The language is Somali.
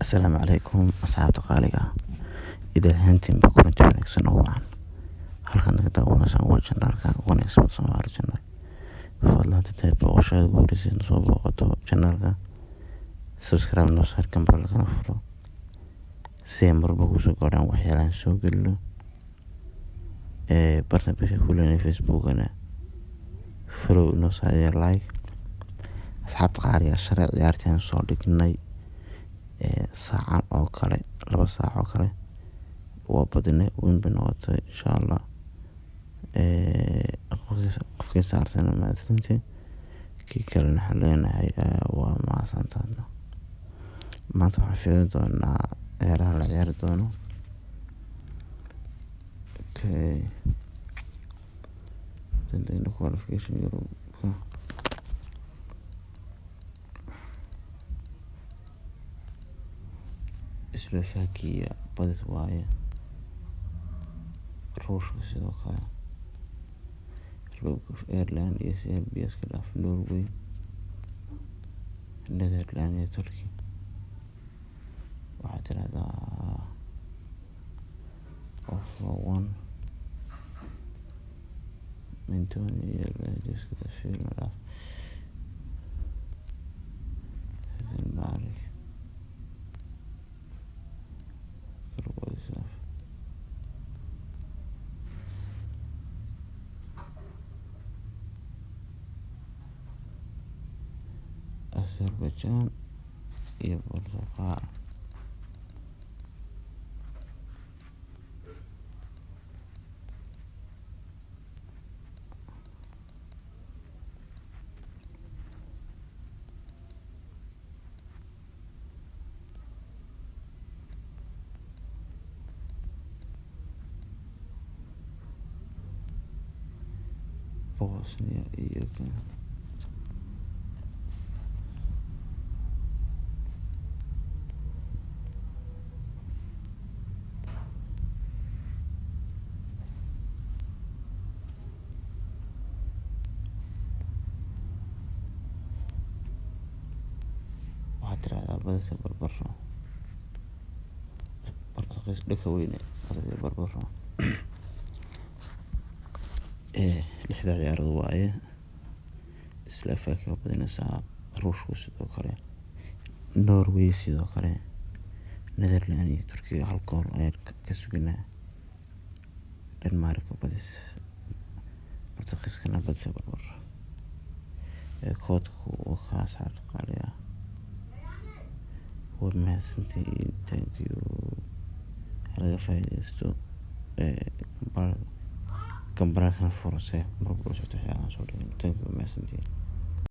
السلام عليكم أصحاب قالقة. إذا هنتم بكون تبنك سنوعا هل كان تقونا سنوات جنرالك ونكس بصمار جنرال فضلا تتابع وشاهد قوليسي نصوب وقتو جنرالك سبسكرايب نوصار كمبرالك نفرو سيمبر بقوسو قران وحيالان سو قلو برنا بشي كلنا فيسبوك أنا فلو نوصار لايك أصحاب قالقة الشرع عيارتين صادق ناي ساعة أو كله لبا ساعة أو كله وبدنا وين بنقطة إن شاء الله قفكي ساعتنا ما تنتي كي كلنا حلينا هاي وما سنتنا ما تحفظ دونا عيارها العيار دونه كي تنتين qualification يروب Slovakia badis waaye Ruushka sidoo kale Republic of Ireland iyo Serbia iska dhaaf Norway Netherland iyo Turkey waxaa tirahdaa of one minton iyo iska dhaafay madaaf Denmark Azerbaijan iyo Portugal Bosnia iyo waxaa tirahdaa badisa barbaro barqis dhaka weyne badisa barbaro lixda ciyaarood waaye Slovakia badinaysaa Ruushku sidoo kale Norway sidoo kale Netherland iyo Turkiga hal gool ayaan ka sugnaa Denmark badis Portugiiskana badisa barbaro koodku waa kaas qaaliya ومحسنتي thank you هذا فايدة كم بركة فرصة مربوطة تحيانا thank you محسنتي